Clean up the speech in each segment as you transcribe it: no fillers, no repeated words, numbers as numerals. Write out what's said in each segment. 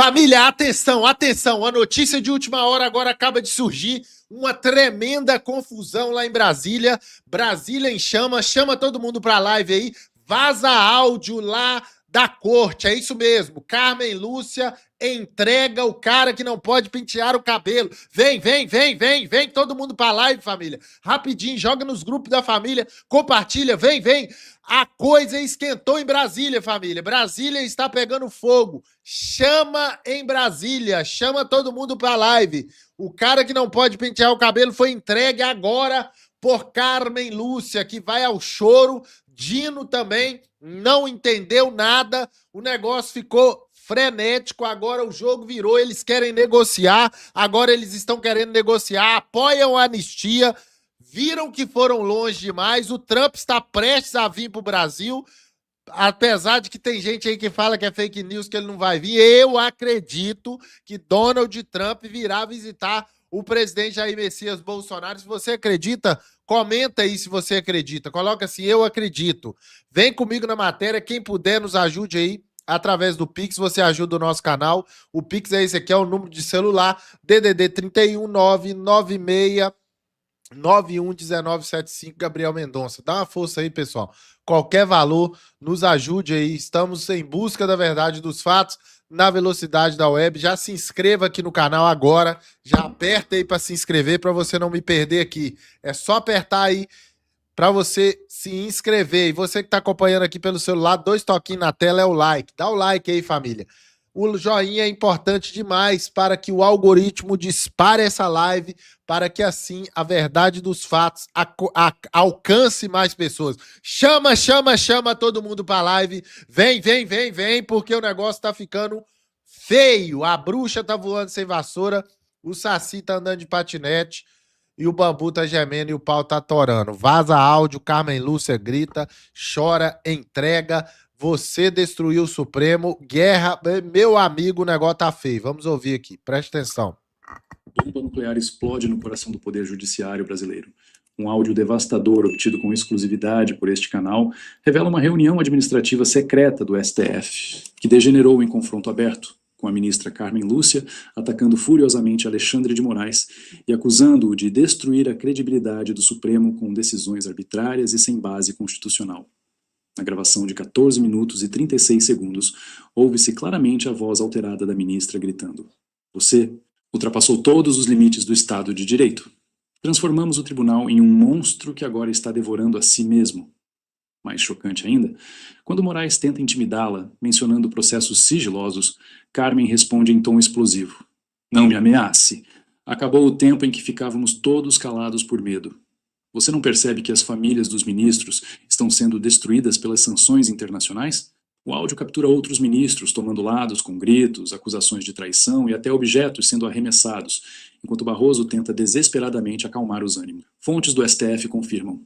Família, atenção, atenção, a notícia de última hora agora acaba de surgir, uma tremenda confusão lá em Brasília, Brasília em chama, chama todo mundo pra live aí, vaza áudio lá da corte, é isso mesmo, Carmen Lúcia entrega o cara que não pode pentear o cabelo, vem todo mundo pra live, família, rapidinho, joga nos grupos da família, compartilha, vem, a coisa esquentou em Brasília, família, Brasília está pegando fogo, chama em Brasília, chama todo mundo pra live, o cara que não pode pentear o cabelo foi entregue agora por Carmen Lúcia, que vai ao choro. Dino também não entendeu nada, o negócio ficou frenético, agora o jogo virou, eles querem negociar, agora eles estão querendo negociar, apoiam a anistia, viram que foram longe demais, o Trump está prestes a vir para o Brasil, apesar de que tem gente aí que fala que é fake news, que ele não vai vir, eu acredito que Donald Trump virá visitar o presidente Jair Messias Bolsonaro. Se você acredita, comenta aí se você acredita. Coloca assim, eu acredito. Vem comigo na matéria, quem puder nos ajude aí através do Pix, você ajuda o nosso canal. O Pix é esse aqui, é o número de celular, DDD 31 996 911975, Gabriel Mendonça. Dá uma força aí, pessoal. Qualquer valor, nos ajude aí. Estamos em busca da verdade dos fatos na velocidade da web. Já se inscreva aqui no canal agora. Já aperta aí para se inscrever para você não me perder aqui. É só apertar aí para você se inscrever. E você que está acompanhando aqui pelo celular, 2 toquinhos na tela é o like. Dá o like aí, família. O joinha é importante demais para que o algoritmo dispare essa live, para que assim a verdade dos fatos alcance mais pessoas. Chama todo mundo para a live. Vem, porque o negócio tá ficando feio. A bruxa tá voando sem vassoura, o Saci tá andando de patinete e o bambu tá gemendo e o pau tá torando. Vaza áudio, Carmen Lúcia grita, chora, entrega. Você destruiu o Supremo, guerra, meu amigo, o negócio tá feio. Vamos ouvir aqui, preste atenção. Bomba nuclear explode no coração do Poder Judiciário brasileiro. Um áudio devastador obtido com exclusividade por este canal revela uma reunião administrativa secreta do STF, que degenerou em confronto aberto, com a ministra Carmen Lúcia atacando furiosamente Alexandre de Moraes e acusando-o de destruir a credibilidade do Supremo com decisões arbitrárias e sem base constitucional. Na gravação de 14 minutos e 36 segundos, ouve-se claramente a voz alterada da ministra gritando: "Você ultrapassou todos os limites do Estado de Direito. Transformamos o tribunal em um monstro que agora está devorando a si mesmo." Mais chocante ainda, quando Moraes tenta intimidá-la, mencionando processos sigilosos, Carmen responde em tom explosivo: "Não me ameace. Acabou o tempo em que ficávamos todos calados por medo. Você não percebe que as famílias dos ministros estão sendo destruídas pelas sanções internacionais?" O áudio captura outros ministros tomando lados com gritos, acusações de traição e até objetos sendo arremessados, enquanto Barroso tenta desesperadamente acalmar os ânimos. Fontes do STF confirmam: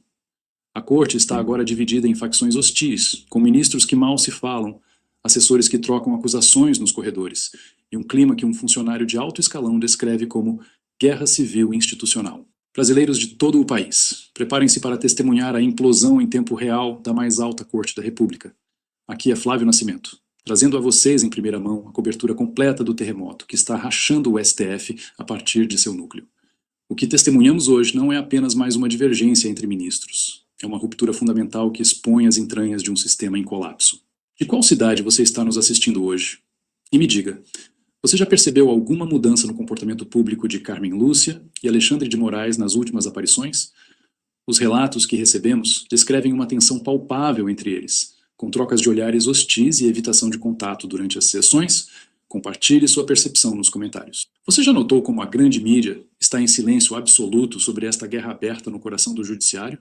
a corte está agora dividida em facções hostis, com ministros que mal se falam, assessores que trocam acusações nos corredores, e um clima que um funcionário de alto escalão descreve como guerra civil institucional. Brasileiros de todo o país, preparem-se para testemunhar a implosão em tempo real da mais alta corte da República. Aqui é Flávio Nascimento, trazendo a vocês em primeira mão a cobertura completa do terremoto que está rachando o STF a partir de seu núcleo. O que testemunhamos hoje não é apenas mais uma divergência entre ministros. É uma ruptura fundamental que expõe as entranhas de um sistema em colapso. De qual cidade você está nos assistindo hoje? E me diga, você já percebeu alguma mudança no comportamento público de Carmen Lúcia e Alexandre de Moraes nas últimas aparições? Os relatos que recebemos descrevem uma tensão palpável entre eles, com trocas de olhares hostis e evitação de contato durante as sessões. Compartilhe sua percepção nos comentários. Você já notou como a grande mídia está em silêncio absoluto sobre esta guerra aberta no coração do judiciário?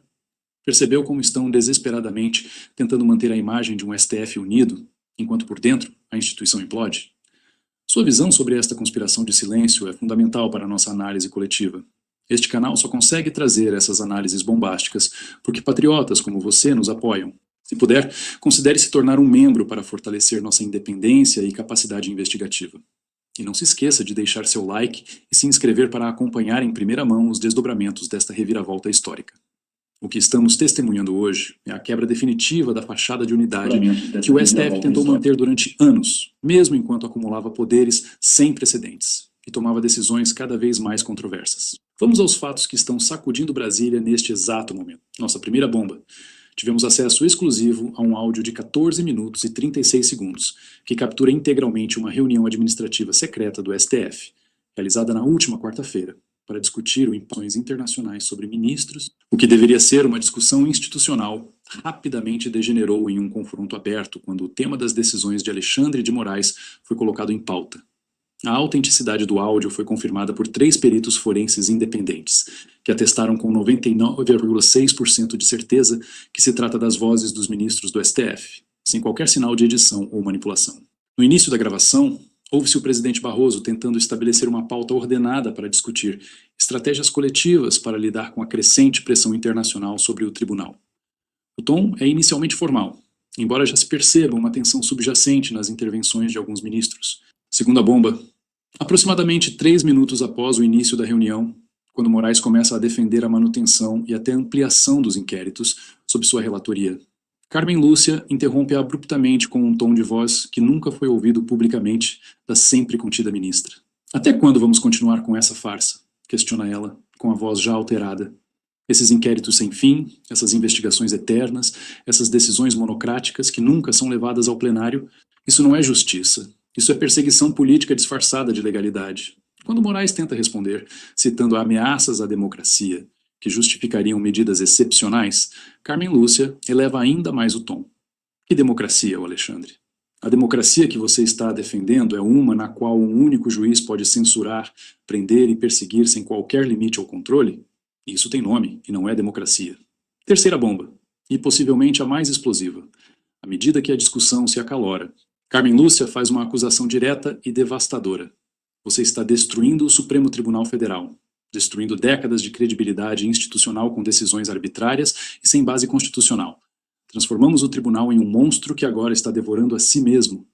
Percebeu como estão desesperadamente tentando manter a imagem de um STF unido, enquanto por dentro a instituição implode? Sua visão sobre esta conspiração de silêncio é fundamental para a nossa análise coletiva. Este canal só consegue trazer essas análises bombásticas porque patriotas como você nos apoiam. Se puder, considere se tornar um membro para fortalecer nossa independência e capacidade investigativa. E não se esqueça de deixar seu like e se inscrever para acompanhar em primeira mão os desdobramentos desta reviravolta histórica. O que estamos testemunhando hoje é a quebra definitiva da fachada de unidade que o STF tentou manter durante anos, mesmo enquanto acumulava poderes sem precedentes e tomava decisões cada vez mais controversas. Vamos aos fatos que estão sacudindo Brasília neste exato momento. Nossa primeira bomba. Tivemos acesso exclusivo a um áudio de 14 minutos e 36 segundos, que captura integralmente uma reunião administrativa secreta do STF, realizada na última quarta-feira, para discutir imposições internacionais sobre ministros. O que deveria ser uma discussão institucional rapidamente degenerou em um confronto aberto quando o tema das decisões de Alexandre de Moraes foi colocado em pauta. A autenticidade do áudio foi confirmada por 3 peritos forenses independentes, que atestaram com 99,6% de certeza que se trata das vozes dos ministros do STF, sem qualquer sinal de edição ou manipulação. No início da gravação, ouve-se o presidente Barroso tentando estabelecer uma pauta ordenada para discutir estratégias coletivas para lidar com a crescente pressão internacional sobre o tribunal. O tom é inicialmente formal, embora já se perceba uma tensão subjacente nas intervenções de alguns ministros. Segunda bomba. Aproximadamente 3 minutos após o início da reunião, quando Moraes começa a defender a manutenção e até ampliação dos inquéritos sob sua relatoria, Carmen Lúcia interrompe abruptamente com um tom de voz que nunca foi ouvido publicamente da sempre contida ministra. Até quando vamos continuar com essa farsa? Questiona ela, com a voz já alterada. Esses inquéritos sem fim, essas investigações eternas, essas decisões monocráticas que nunca são levadas ao plenário, isso não é justiça. Isso é perseguição política disfarçada de legalidade. Quando Moraes tenta responder, citando ameaças à democracia, que justificariam medidas excepcionais, Carmen Lúcia eleva ainda mais o tom. Que democracia, Alexandre? A democracia que você está defendendo é uma na qual um único juiz pode censurar, prender e perseguir sem qualquer limite ou controle? Isso tem nome e não é democracia. Terceira bomba, e possivelmente a mais explosiva. À medida que a discussão se acalora, Carmen Lúcia faz uma acusação direta e devastadora. Você está destruindo o Supremo Tribunal Federal, destruindo décadas de credibilidade institucional com decisões arbitrárias e sem base constitucional. Transformamos o tribunal em um monstro que agora está devorando a si mesmo.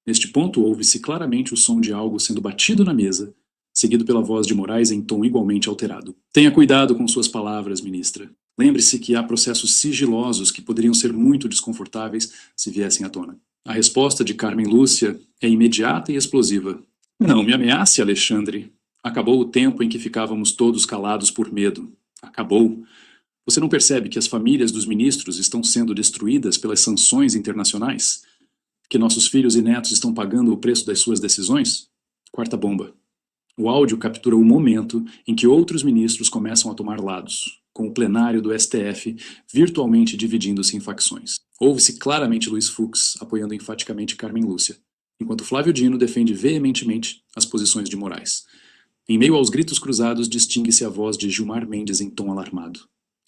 Neste ponto, ouve-se claramente o som de algo sendo batido na mesa, seguido pela voz de Moraes em tom igualmente alterado. Tenha cuidado com suas palavras, ministra. Lembre-se que há processos sigilosos que poderiam ser muito desconfortáveis se viessem à tona. A resposta de Carmen Lúcia é imediata e explosiva. Não me ameace, Alexandre. Acabou o tempo em que ficávamos todos calados por medo. Acabou. Você não percebe que as famílias dos ministros estão sendo destruídas pelas sanções internacionais? Que nossos filhos e netos estão pagando o preço das suas decisões? Quarta bomba. O áudio captura o momento em que outros ministros começam a tomar lados, com o plenário do STF virtualmente dividindo-se em facções. Ouve-se claramente Luiz Fux apoiando enfaticamente Carmen Lúcia, enquanto Flávio Dino defende veementemente as posições de Moraes. Em meio aos gritos cruzados, distingue-se a voz de Gilmar Mendes em tom alarmado.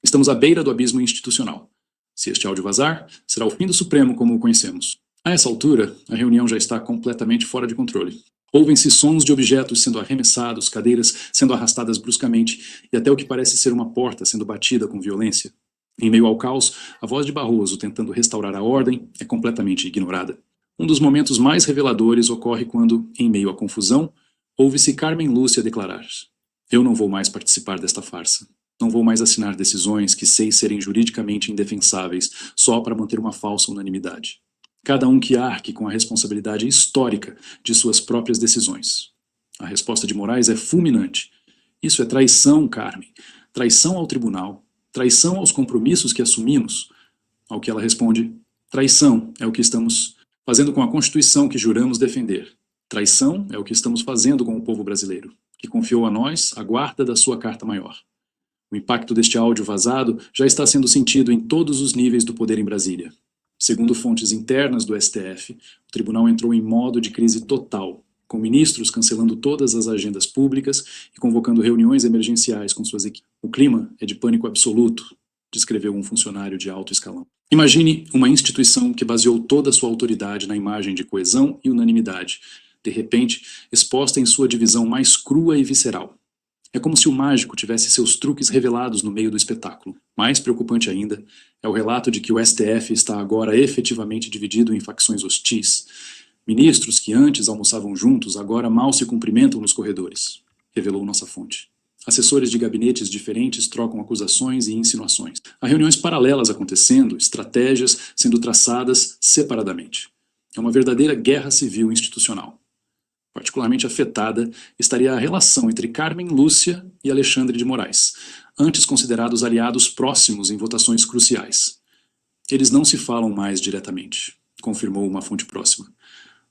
Estamos à beira do abismo institucional. Se este áudio vazar, será o fim do Supremo como o conhecemos. A essa altura, a reunião já está completamente fora de controle. Ouvem-se sons de objetos sendo arremessados, cadeiras sendo arrastadas bruscamente e até o que parece ser uma porta sendo batida com violência. Em meio ao caos, a voz de Barroso tentando restaurar a ordem é completamente ignorada. Um dos momentos mais reveladores ocorre quando, em meio à confusão, ouve-se Carmen Lúcia declarar: "Eu não vou mais participar desta farsa. Não vou mais assinar decisões que sei serem juridicamente indefensáveis só para manter uma falsa unanimidade. Cada um que arque com a responsabilidade histórica de suas próprias decisões." A resposta de Moraes é fulminante. Isso é traição, Carmen. Traição ao tribunal. Traição aos compromissos que assumimos. Ao que ela responde: traição é o que estamos fazendo com a Constituição que juramos defender. Traição é o que estamos fazendo com o povo brasileiro, que confiou a nós a guarda da sua carta maior. O impacto deste áudio vazado já está sendo sentido em todos os níveis do poder em Brasília. Segundo fontes internas do STF, o tribunal entrou em modo de crise total, com ministros cancelando todas as agendas públicas e convocando reuniões emergenciais com suas equipes. O clima é de pânico absoluto, descreveu um funcionário de alto escalão. Imagine uma instituição que baseou toda a sua autoridade na imagem de coesão e unanimidade, de repente exposta em sua divisão mais crua e visceral. É como se o mágico tivesse seus truques revelados no meio do espetáculo. Mais preocupante ainda é o relato de que o STF está agora efetivamente dividido em facções hostis. Ministros que antes almoçavam juntos agora mal se cumprimentam nos corredores, revelou nossa fonte. Assessores de gabinetes diferentes trocam acusações e insinuações. Há reuniões paralelas acontecendo, estratégias sendo traçadas separadamente. É uma verdadeira guerra civil institucional. Particularmente afetada estaria a relação entre Carmen Lúcia e Alexandre de Moraes, antes considerados aliados próximos em votações cruciais. Eles não se falam mais diretamente, confirmou uma fonte próxima.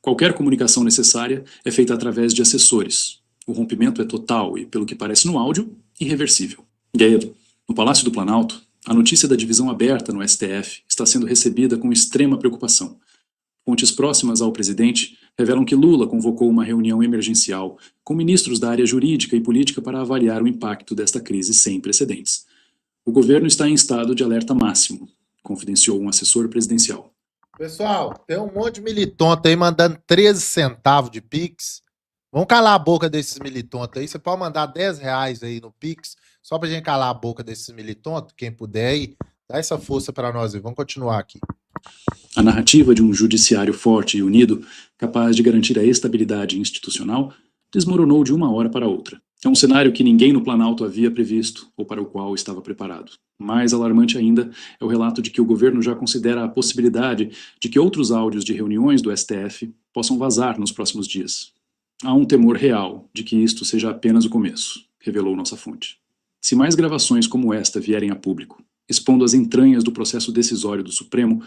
Qualquer comunicação necessária é feita através de assessores. O rompimento é total e, pelo que parece no áudio, irreversível. E aí, no Palácio do Planalto, a notícia da divisão aberta no STF está sendo recebida com extrema preocupação. Fontes próximas ao presidente revelam que Lula convocou uma reunião emergencial com ministros da área jurídica e política para avaliar o impacto desta crise sem precedentes. O governo está em estado de alerta máximo, confidenciou um assessor presidencial. Pessoal, tem um monte de militonto aí mandando 13 centavos de Pix. Vamos calar a boca desses militontos aí. Você pode mandar 10 reais aí no Pix, só pra gente calar a boca desses militontos, quem puder aí. Dá essa força para nós aí. Vamos continuar aqui. A narrativa de um judiciário forte e unido, capaz de garantir a estabilidade institucional, desmoronou de uma hora para outra. É um cenário que ninguém no Planalto havia previsto ou para o qual estava preparado. Mais alarmante ainda é o relato de que o governo já considera a possibilidade de que outros áudios de reuniões do STF possam vazar nos próximos dias. Há um temor real de que isto seja apenas o começo, revelou nossa fonte. Se mais gravações como esta vierem a público, expondo as entranhas do processo decisório do Supremo,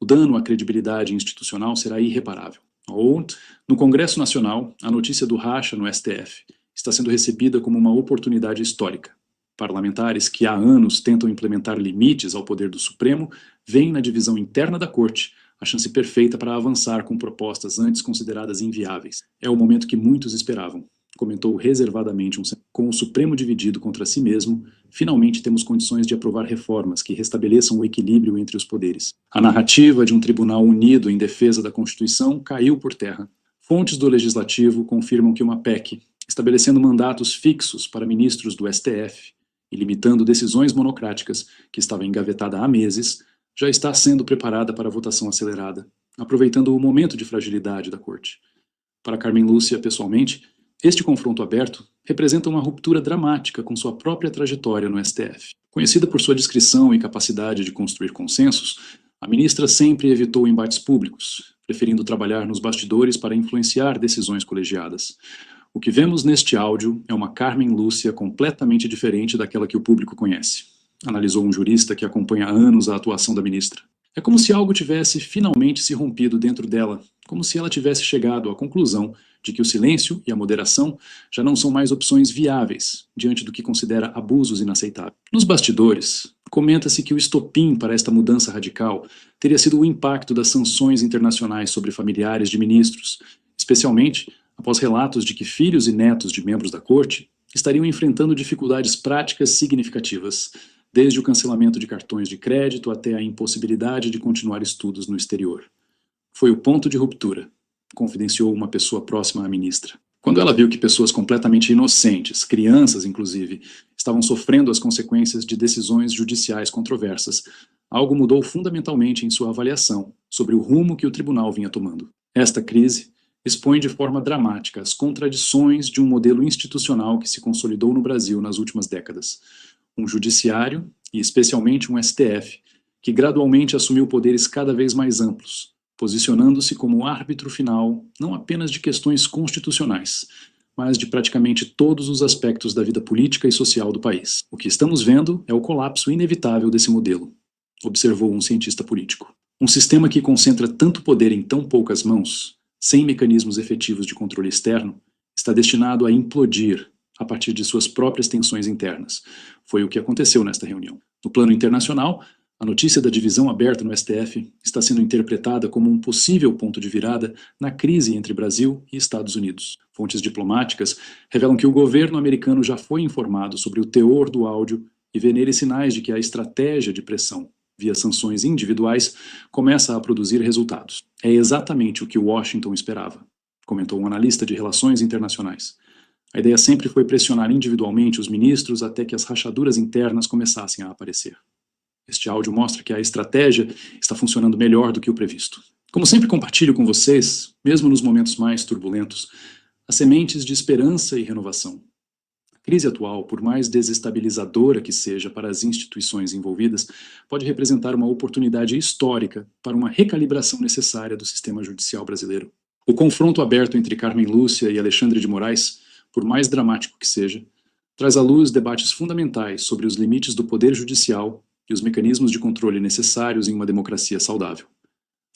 o dano à credibilidade institucional será irreparável. Ou, no Congresso Nacional, a notícia do racha no STF está sendo recebida como uma oportunidade histórica. Parlamentares que há anos tentam implementar limites ao poder do Supremo veem na divisão interna da Corte a chance perfeita para avançar com propostas antes consideradas inviáveis. É o momento que muitos esperavam, comentou reservadamente um senador. Com o Supremo dividido contra si mesmo, finalmente temos condições de aprovar reformas que restabeleçam o equilíbrio entre os poderes. A narrativa de um tribunal unido em defesa da Constituição caiu por terra. Fontes do Legislativo confirmam que uma PEC, estabelecendo mandatos fixos para ministros do STF e limitando decisões monocráticas, que estava engavetada há meses, já está sendo preparada para votação acelerada, aproveitando o momento de fragilidade da Corte. Para Carmen Lúcia, pessoalmente, este confronto aberto representa uma ruptura dramática com sua própria trajetória no STF. Conhecida por sua discrição e capacidade de construir consensos, a ministra sempre evitou embates públicos, preferindo trabalhar nos bastidores para influenciar decisões colegiadas. O que vemos neste áudio é uma Carmen Lúcia completamente diferente daquela que o público conhece, analisou um jurista que acompanha há anos a atuação da ministra. É como se algo tivesse finalmente se rompido dentro dela, como se ela tivesse chegado à conclusão de que o silêncio e a moderação já não são mais opções viáveis diante do que considera abusos inaceitáveis. Nos bastidores, comenta-se que o estopim para esta mudança radical teria sido o impacto das sanções internacionais sobre familiares de ministros, especialmente após relatos de que filhos e netos de membros da corte estariam enfrentando dificuldades práticas significativas, desde o cancelamento de cartões de crédito até a impossibilidade de continuar estudos no exterior. Foi o ponto de ruptura, confidenciou uma pessoa próxima à ministra. Quando ela viu que pessoas completamente inocentes, crianças inclusive, estavam sofrendo as consequências de decisões judiciais controversas, algo mudou fundamentalmente em sua avaliação sobre o rumo que o tribunal vinha tomando. Esta crise expõe de forma dramática as contradições de um modelo institucional que se consolidou no Brasil nas últimas décadas. Um judiciário, e especialmente um STF, que gradualmente assumiu poderes cada vez mais amplos, posicionando-se como árbitro final não apenas de questões constitucionais, mas de praticamente todos os aspectos da vida política e social do país. O que estamos vendo é o colapso inevitável desse modelo, observou um cientista político. Um sistema que concentra tanto poder em tão poucas mãos, sem mecanismos efetivos de controle externo, está destinado a implodir a partir de suas próprias tensões internas. Foi o que aconteceu nesta reunião. No plano internacional, a notícia da divisão aberta no STF está sendo interpretada como um possível ponto de virada na crise entre Brasil e Estados Unidos. Fontes diplomáticas revelam que o governo americano já foi informado sobre o teor do áudio e vê nele sinais de que a estratégia de pressão via sanções individuais começa a produzir resultados. É exatamente o que Washington esperava, comentou um analista de relações internacionais. A ideia sempre foi pressionar individualmente os ministros até que as rachaduras internas começassem a aparecer. Este áudio mostra que a estratégia está funcionando melhor do que o previsto. Como sempre compartilho com vocês, mesmo nos momentos mais turbulentos, as sementes de esperança e renovação. A crise atual, por mais desestabilizadora que seja para as instituições envolvidas, pode representar uma oportunidade histórica para uma recalibração necessária do sistema judicial brasileiro. O confronto aberto entre Carmen Lúcia e Alexandre de Moraes, por mais dramático que seja, traz à luz debates fundamentais sobre os limites do poder judicial e os mecanismos de controle necessários em uma democracia saudável.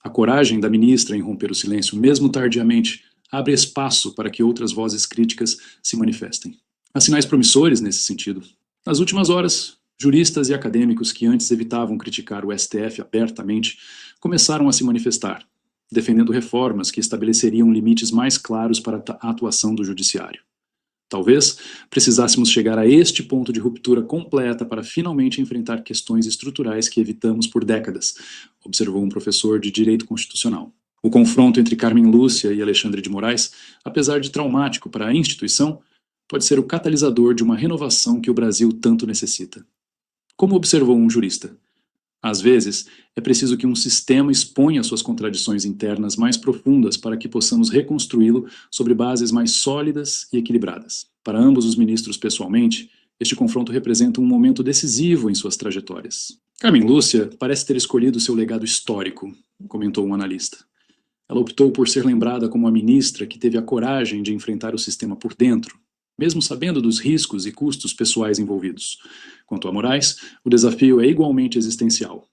A coragem da ministra em romper o silêncio, mesmo tardiamente, abre espaço para que outras vozes críticas se manifestem. Há sinais promissores nesse sentido. Nas últimas horas, juristas e acadêmicos que antes evitavam criticar o STF abertamente começaram a se manifestar, defendendo reformas que estabeleceriam limites mais claros para a atuação do judiciário. Talvez precisássemos chegar a este ponto de ruptura completa para finalmente enfrentar questões estruturais que evitamos por décadas, observou um professor de Direito Constitucional. O confronto entre Carmen Lúcia e Alexandre de Moraes, apesar de traumático para a instituição, pode ser o catalisador de uma renovação que o Brasil tanto necessita. Como observou um jurista, às vezes é preciso que um sistema exponha suas contradições internas mais profundas para que possamos reconstruí-lo sobre bases mais sólidas e equilibradas. Para ambos os ministros pessoalmente, este confronto representa um momento decisivo em suas trajetórias. Carmen Lúcia parece ter escolhido seu legado histórico, comentou um analista. Ela optou por ser lembrada como a ministra que teve a coragem de enfrentar o sistema por dentro, mesmo sabendo dos riscos e custos pessoais envolvidos. Quanto a Moraes, o desafio é igualmente existencial.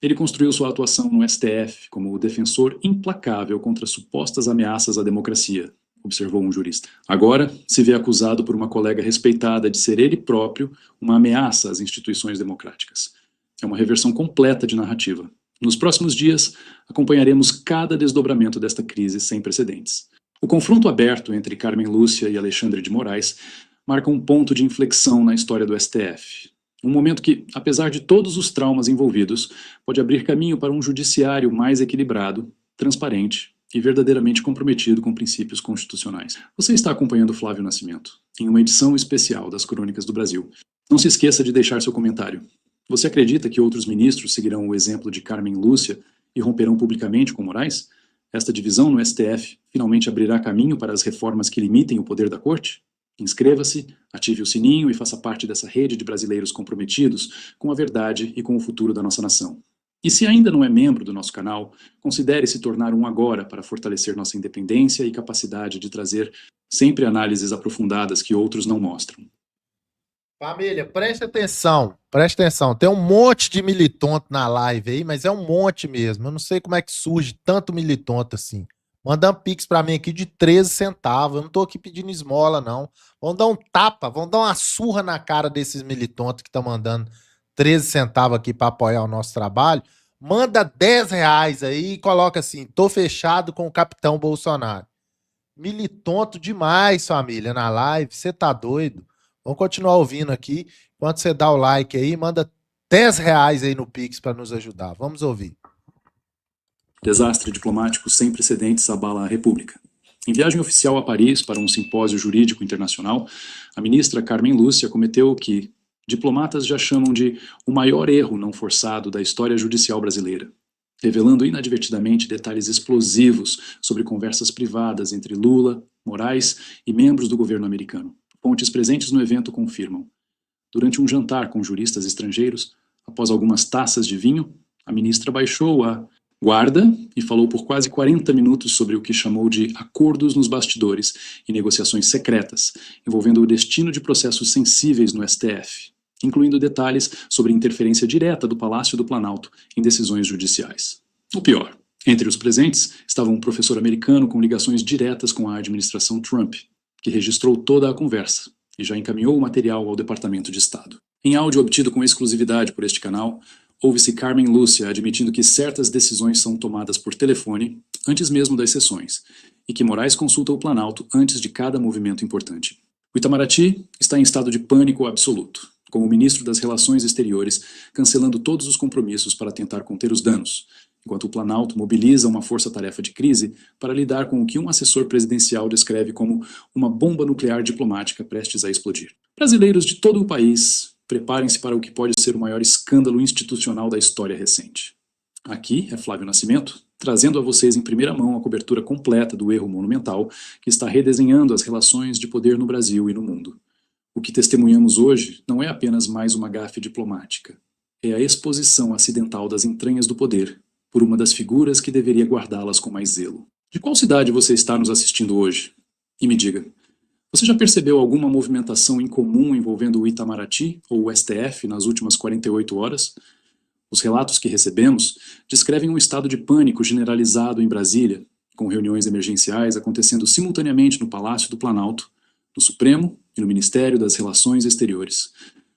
Ele construiu sua atuação no STF como o defensor implacável contra supostas ameaças à democracia, observou um jurista. Agora, se vê acusado por uma colega respeitada de ser ele próprio uma ameaça às instituições democráticas. É uma reversão completa de narrativa. Nos próximos dias, acompanharemos cada desdobramento desta crise sem precedentes. O confronto aberto entre Carmen Lúcia e Alexandre de Moraes marca um ponto de inflexão na história do STF. Um momento que, apesar de todos os traumas envolvidos, pode abrir caminho para um judiciário mais equilibrado, transparente e verdadeiramente comprometido com princípios constitucionais. Você está acompanhando Flávio Nascimento, em uma edição especial das Crônicas do Brasil. Não se esqueça de deixar seu comentário. Você acredita que outros ministros seguirão o exemplo de Carmen Lúcia e romperão publicamente com Moraes? Esta divisão no STF finalmente abrirá caminho para as reformas que limitem o poder da Corte? Inscreva-se, ative o sininho e faça parte dessa rede de brasileiros comprometidos com a verdade e com o futuro da nossa nação. E se ainda não é membro do nosso canal, considere se tornar um agora para fortalecer nossa independência e capacidade de trazer sempre análises aprofundadas que outros não mostram. Família, preste atenção. Tem um monte de militonto na live aí, mas é um monte mesmo. Eu não sei como é que surge tanto militonto assim. Manda um pix pra mim aqui de 13 centavos. Eu não tô aqui pedindo esmola, não. Vão dar um tapa, vão dar uma surra na cara desses militontos que estão mandando 13 centavos aqui pra apoiar o nosso trabalho. Manda 10 reais aí e coloca assim: tô fechado com o Capitão Bolsonaro. Militonto demais, família, na live. Você tá doido? Vamos continuar ouvindo aqui. Enquanto você dá o like aí, manda 10 reais aí no Pix para nos ajudar. Vamos ouvir. Desastre diplomático sem precedentes abala a República. Em viagem oficial a Paris para um simpósio jurídico internacional, a ministra Carmen Lúcia cometeu o que diplomatas já chamam de o maior erro não forçado da história judicial brasileira, revelando inadvertidamente detalhes explosivos sobre conversas privadas entre Lula, Moraes e membros do governo americano. Fontes presentes no evento confirmam. Durante um jantar com juristas estrangeiros, após algumas taças de vinho, a ministra baixou a guarda e falou por quase 40 minutos sobre o que chamou de acordos nos bastidores e negociações secretas, envolvendo o destino de processos sensíveis no STF, incluindo detalhes sobre interferência direta do Palácio do Planalto em decisões judiciais. O pior, entre os presentes estava um professor americano com ligações diretas com a administração Trump, que registrou toda a conversa e já encaminhou o material ao Departamento de Estado. Em áudio obtido com exclusividade por este canal, ouve-se Carmen Lúcia admitindo que certas decisões são tomadas por telefone antes mesmo das sessões e que Moraes consulta o Planalto antes de cada movimento importante. O Itamaraty está em estado de pânico absoluto, com o ministro das Relações Exteriores cancelando todos os compromissos para tentar conter os danos, enquanto o Planalto mobiliza uma força-tarefa de crise para lidar com o que um assessor presidencial descreve como uma bomba nuclear diplomática prestes a explodir. Brasileiros de todo o país, preparem-se para o que pode ser o maior escândalo institucional da história recente. Aqui é Flávio Nascimento, trazendo a vocês em primeira mão a cobertura completa do erro monumental que está redesenhando as relações de poder no Brasil e no mundo. O que testemunhamos hoje não é apenas mais uma gafe diplomática. É a exposição acidental das entranhas do poder por uma das figuras que deveria guardá-las com mais zelo. De qual cidade você está nos assistindo hoje? E me diga, você já percebeu alguma movimentação incomum envolvendo o Itamaraty ou o STF nas últimas 48 horas? Os relatos que recebemos descrevem um estado de pânico generalizado em Brasília, com reuniões emergenciais acontecendo simultaneamente no Palácio do Planalto, no Supremo e no Ministério das Relações Exteriores.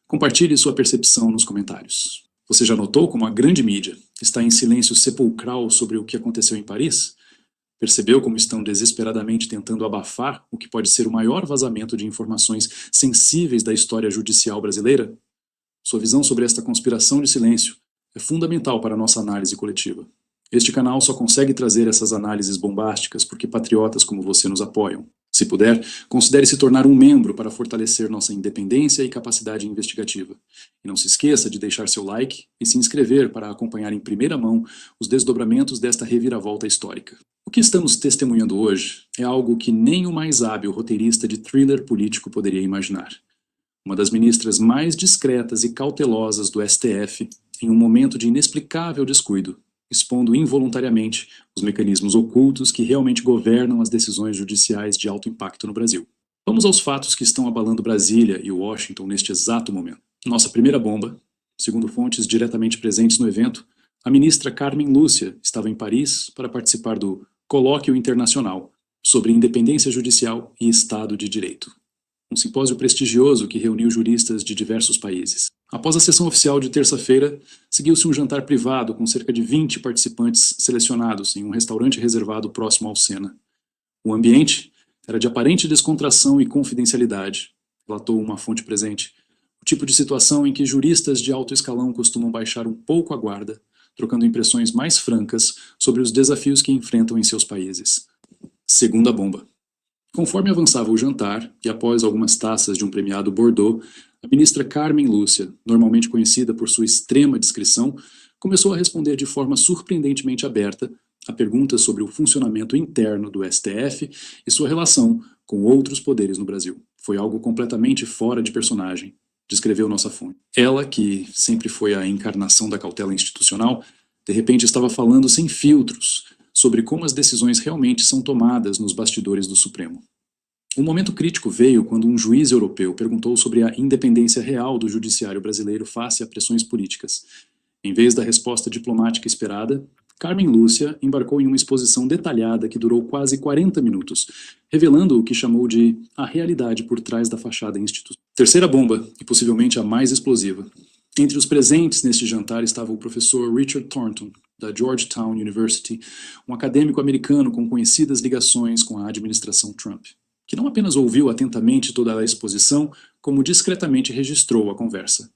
Compartilhe sua percepção nos comentários. Você já notou como a grande mídia está em silêncio sepulcral sobre o que aconteceu em Paris? Percebeu como estão desesperadamente tentando abafar o que pode ser o maior vazamento de informações sensíveis da história judicial brasileira? Sua visão sobre esta conspiração de silêncio é fundamental para a nossa análise coletiva. Este canal só consegue trazer essas análises bombásticas porque patriotas como você nos apoiam. Se puder, considere se tornar um membro para fortalecer nossa independência e capacidade investigativa. E não se esqueça de deixar seu like e se inscrever para acompanhar em primeira mão os desdobramentos desta reviravolta histórica. O que estamos testemunhando hoje é algo que nem o mais hábil roteirista de thriller político poderia imaginar. Uma das ministras mais discretas e cautelosas do STF, em um momento de inexplicável descuido, expondo involuntariamente os mecanismos ocultos que realmente governam as decisões judiciais de alto impacto no Brasil. Vamos aos fatos que estão abalando Brasília e Washington neste exato momento. Nossa primeira bomba, segundo fontes diretamente presentes no evento, a ministra Carmen Lúcia estava em Paris para participar do Colóquio Internacional sobre Independência Judicial e Estado de Direito, um simpósio prestigioso que reuniu juristas de diversos países. Após a sessão oficial de terça-feira, seguiu-se um jantar privado com cerca de 20 participantes selecionados em um restaurante reservado próximo ao Sena. O ambiente era de aparente descontração e confidencialidade, relatou uma fonte presente, o tipo de situação em que juristas de alto escalão costumam baixar um pouco a guarda, trocando impressões mais francas sobre os desafios que enfrentam em seus países. Segunda bomba. Conforme avançava o jantar, e após algumas taças de um premiado Bordeaux, a ministra Carmen Lúcia, normalmente conhecida por sua extrema discrição, começou a responder de forma surpreendentemente aberta a perguntas sobre o funcionamento interno do STF e sua relação com outros poderes no Brasil. Foi algo completamente fora de personagem, descreveu nossa fonte. Ela, que sempre foi a encarnação da cautela institucional, de repente estava falando sem filtros sobre como as decisões realmente são tomadas nos bastidores do Supremo. Um momento crítico veio quando um juiz europeu perguntou sobre a independência real do judiciário brasileiro face a pressões políticas. Em vez da resposta diplomática esperada, Carmen Lúcia embarcou em uma exposição detalhada que durou quase 40 minutos, revelando o que chamou de a realidade por trás da fachada institucional. Terceira bomba, e possivelmente a mais explosiva. Entre os presentes neste jantar estava o professor Richard Thornton, da Georgetown University, um acadêmico americano com conhecidas ligações com a administração Trump, que não apenas ouviu atentamente toda a exposição, como discretamente registrou a conversa.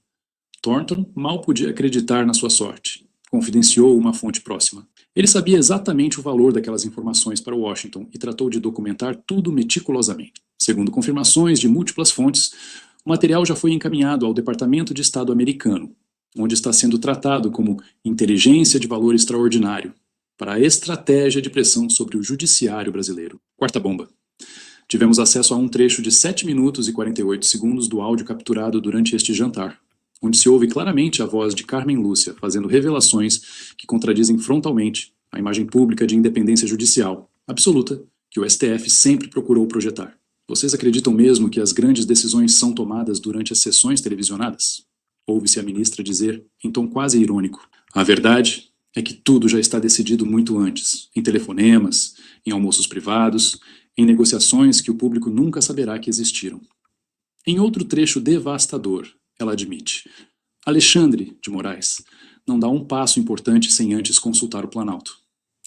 Thornton mal podia acreditar na sua sorte, confidenciou uma fonte próxima. Ele sabia exatamente o valor daquelas informações para Washington e tratou de documentar tudo meticulosamente. Segundo confirmações de múltiplas fontes, o material já foi encaminhado ao Departamento de Estado americano, onde está sendo tratado como inteligência de valor extraordinário para a estratégia de pressão sobre o judiciário brasileiro. Quarta bomba. Tivemos acesso a um trecho de 7 minutos e 48 segundos do áudio capturado durante este jantar, onde se ouve claramente a voz de Carmen Lúcia fazendo revelações que contradizem frontalmente a imagem pública de independência judicial absoluta que o STF sempre procurou projetar. Vocês acreditam mesmo que as grandes decisões são tomadas durante as sessões televisionadas? Ouve-se a ministra dizer, em tom quase irônico. A verdade é que tudo já está decidido muito antes, em telefonemas, em almoços privados, em negociações que o público nunca saberá que existiram. Em outro trecho devastador, ela admite, Alexandre de Moraes não dá um passo importante sem antes consultar o Planalto.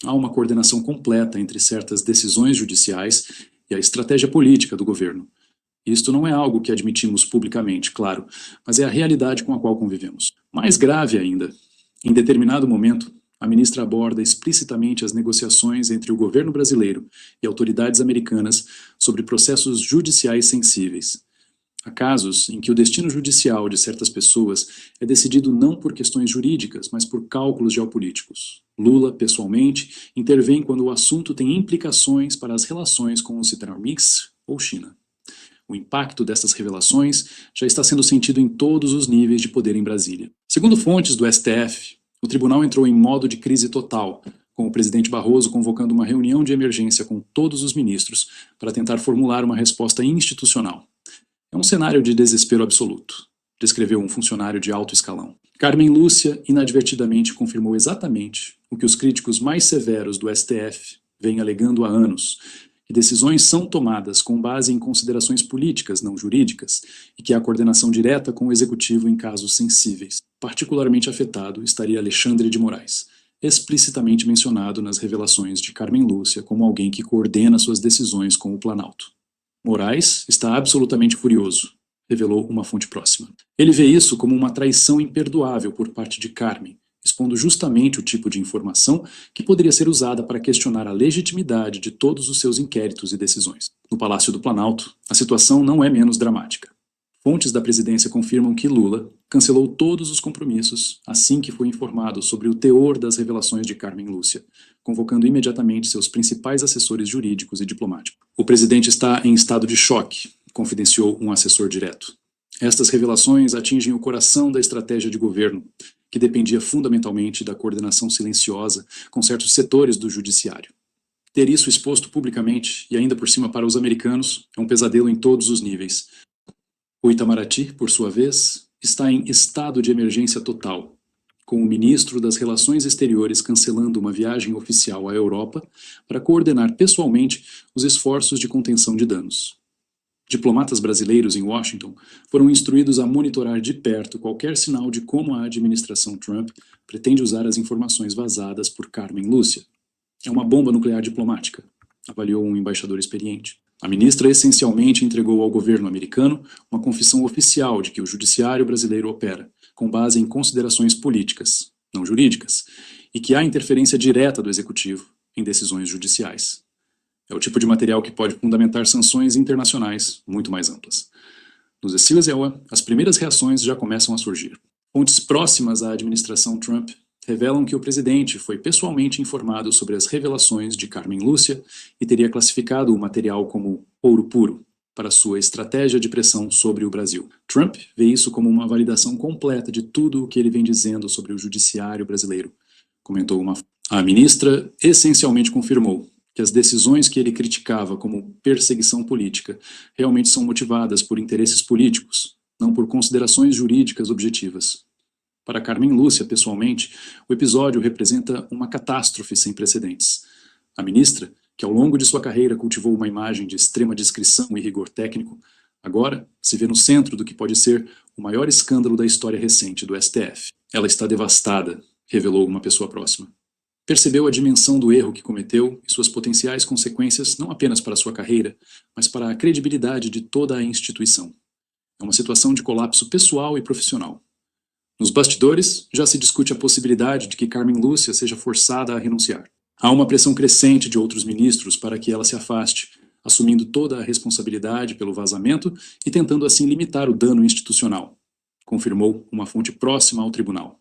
Há uma coordenação completa entre certas decisões judiciais e a estratégia política do governo. Isto não é algo que admitimos publicamente, claro, mas é a realidade com a qual convivemos. Mais grave ainda, em determinado momento, a ministra aborda explicitamente as negociações entre o governo brasileiro e autoridades americanas sobre processos judiciais sensíveis. Há casos em que o destino judicial de certas pessoas é decidido não por questões jurídicas, mas por cálculos geopolíticos. Lula, pessoalmente, intervém quando o assunto tem implicações para as relações com os Estados Unidos ou China. O impacto dessas revelações já está sendo sentido em todos os níveis de poder em Brasília. Segundo fontes do STF, o tribunal entrou em modo de crise total, com o presidente Barroso convocando uma reunião de emergência com todos os ministros para tentar formular uma resposta institucional. É um cenário de desespero absoluto, descreveu um funcionário de alto escalão. Carmen Lúcia inadvertidamente confirmou exatamente o que os críticos mais severos do STF vêm alegando há anos, que decisões são tomadas com base em considerações políticas, não jurídicas, e que há coordenação direta com o executivo em casos sensíveis. Particularmente afetado estaria Alexandre de Moraes, explicitamente mencionado nas revelações de Carmen Lúcia como alguém que coordena suas decisões com o Planalto. Moraes está absolutamente furioso, revelou uma fonte próxima. Ele vê isso como uma traição imperdoável por parte de Carmen, expondo justamente o tipo de informação que poderia ser usada para questionar a legitimidade de todos os seus inquéritos e decisões. No Palácio do Planalto, a situação não é menos dramática. Fontes da presidência confirmam que Lula cancelou todos os compromissos assim que foi informado sobre o teor das revelações de Carmen Lúcia, convocando imediatamente seus principais assessores jurídicos e diplomáticos. O presidente está em estado de choque, confidenciou um assessor direto. Estas revelações atingem o coração da estratégia de governo, que dependia fundamentalmente da coordenação silenciosa com certos setores do judiciário. Ter isso exposto publicamente, e ainda por cima para os americanos, é um pesadelo em todos os níveis. O Itamaraty, por sua vez, está em estado de emergência total, com o ministro das Relações Exteriores cancelando uma viagem oficial à Europa para coordenar pessoalmente os esforços de contenção de danos. Diplomatas brasileiros em Washington foram instruídos a monitorar de perto qualquer sinal de como a administração Trump pretende usar as informações vazadas por Carmen Lúcia. É uma bomba nuclear diplomática, avaliou um embaixador experiente. A ministra essencialmente entregou ao governo americano uma confissão oficial de que o judiciário brasileiro opera, com base em considerações políticas, não jurídicas, e que há interferência direta do executivo em decisões judiciais. É o tipo de material que pode fundamentar sanções internacionais muito mais amplas. Nos Silas-Ewa, as primeiras reações já começam a surgir. Fontes próximas à administração Trump revelam que o presidente foi pessoalmente informado sobre as revelações de Carmen Lúcia e teria classificado o material como ouro puro para sua estratégia de pressão sobre o Brasil. Trump vê isso como uma validação completa de tudo o que ele vem dizendo sobre o judiciário brasileiro, comentou uma. A ministra essencialmente confirmou que as decisões que ele criticava como perseguição política realmente são motivadas por interesses políticos, não por considerações jurídicas objetivas. Para Carmen Lúcia, pessoalmente, o episódio representa uma catástrofe sem precedentes. A ministra, que ao longo de sua carreira cultivou uma imagem de extrema discrição e rigor técnico, agora se vê no centro do que pode ser o maior escândalo da história recente do STF. Ela está devastada, revelou uma pessoa próxima. Percebeu a dimensão do erro que cometeu e suas potenciais consequências não apenas para sua carreira, mas para a credibilidade de toda a instituição. É uma situação de colapso pessoal e profissional. Nos bastidores, já se discute a possibilidade de que Carmen Lúcia seja forçada a renunciar. Há uma pressão crescente de outros ministros para que ela se afaste, assumindo toda a responsabilidade pelo vazamento e tentando assim limitar o dano institucional, confirmou uma fonte próxima ao tribunal.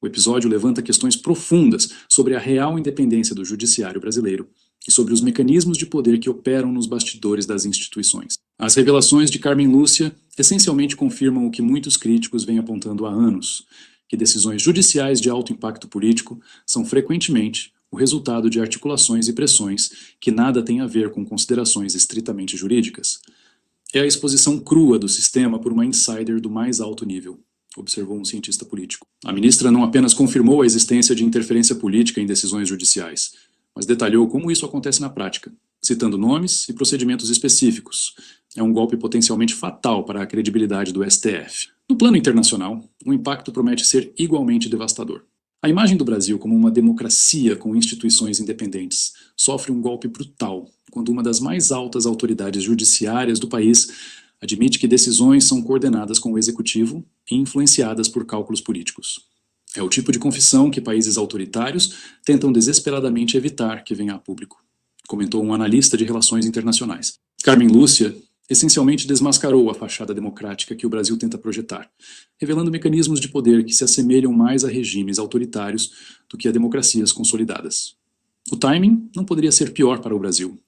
O episódio levanta questões profundas sobre a real independência do judiciário brasileiro e sobre os mecanismos de poder que operam nos bastidores das instituições. As revelações de Carmen Lúcia essencialmente confirmam o que muitos críticos vêm apontando há anos, que decisões judiciais de alto impacto político são frequentemente o resultado de articulações e pressões que nada têm a ver com considerações estritamente jurídicas. É a exposição crua do sistema por uma insider do mais alto nível, observou um cientista político. A ministra não apenas confirmou a existência de interferência política em decisões judiciais, mas detalhou como isso acontece na prática, citando nomes e procedimentos específicos. É um golpe potencialmente fatal para a credibilidade do STF. No plano internacional, o impacto promete ser igualmente devastador. A imagem do Brasil como uma democracia com instituições independentes sofre um golpe brutal quando uma das mais altas autoridades judiciárias do país admite que decisões são coordenadas com o executivo e influenciadas por cálculos políticos. É o tipo de confissão que países autoritários tentam desesperadamente evitar que venha a público, comentou um analista de relações internacionais. Carmen Lúcia essencialmente desmascarou a fachada democrática que o Brasil tenta projetar, revelando mecanismos de poder que se assemelham mais a regimes autoritários do que a democracias consolidadas. O timing não poderia ser pior para o Brasil.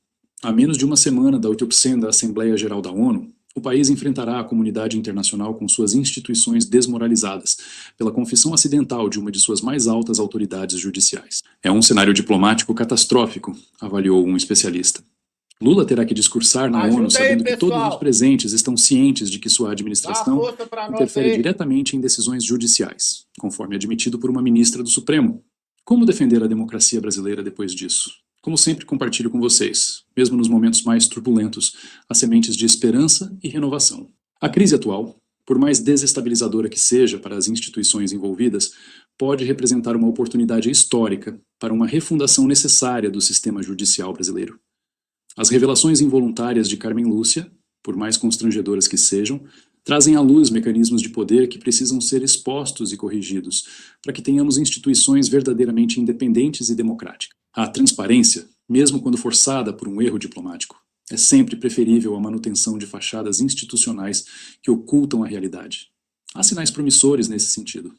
Há menos de uma semana da 8ª Assembleia Geral da ONU, o O país enfrentará a comunidade internacional com suas instituições desmoralizadas, pela confissão acidental de uma de suas mais altas autoridades judiciais. É um cenário diplomático catastrófico, avaliou um especialista. Lula terá que discursar na ONU sabendo que todos os presentes estão cientes de que sua administração interfere diretamente em decisões judiciais, conforme admitido por uma ministra do Supremo. Como defender a democracia brasileira depois disso? Como sempre, compartilho com vocês, mesmo nos momentos mais turbulentos, as sementes de esperança e renovação. A crise atual, por mais desestabilizadora que seja para as instituições envolvidas, pode representar uma oportunidade histórica para uma refundação necessária do sistema judicial brasileiro. As revelações involuntárias de Carmen Lúcia, por mais constrangedoras que sejam, trazem à luz mecanismos de poder que precisam ser expostos e corrigidos, para que tenhamos instituições verdadeiramente independentes e democráticas. A transparência, mesmo quando forçada por um erro diplomático, é sempre preferível à manutenção de fachadas institucionais que ocultam a realidade. Há sinais promissores nesse sentido.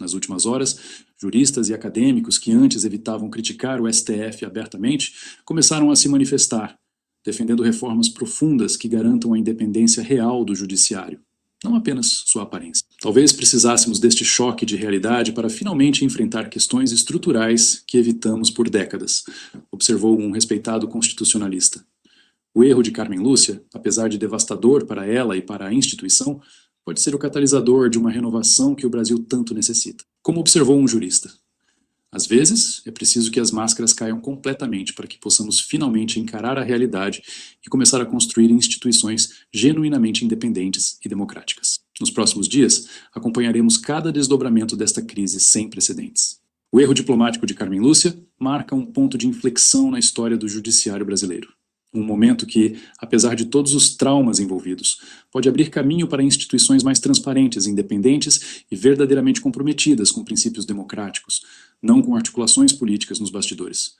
Nas últimas horas, juristas e acadêmicos que antes evitavam criticar o STF abertamente começaram a se manifestar, defendendo reformas profundas que garantam a independência real do judiciário, não apenas sua aparência. Talvez precisássemos deste choque de realidade para finalmente enfrentar questões estruturais que evitamos por décadas, observou um respeitado constitucionalista. O erro de Carmen Lúcia, apesar de devastador para ela e para a instituição, pode ser o catalisador de uma renovação que o Brasil tanto necessita. Como observou um jurista, às vezes é preciso que as máscaras caiam completamente para que possamos finalmente encarar a realidade e começar a construir instituições genuinamente independentes e democráticas. Nos próximos dias, acompanharemos cada desdobramento desta crise sem precedentes. O erro diplomático de Carmen Lúcia marca um ponto de inflexão na história do judiciário brasileiro. Um momento que, apesar de todos os traumas envolvidos, pode abrir caminho para instituições mais transparentes, independentes e verdadeiramente comprometidas com princípios democráticos, não com articulações políticas nos bastidores.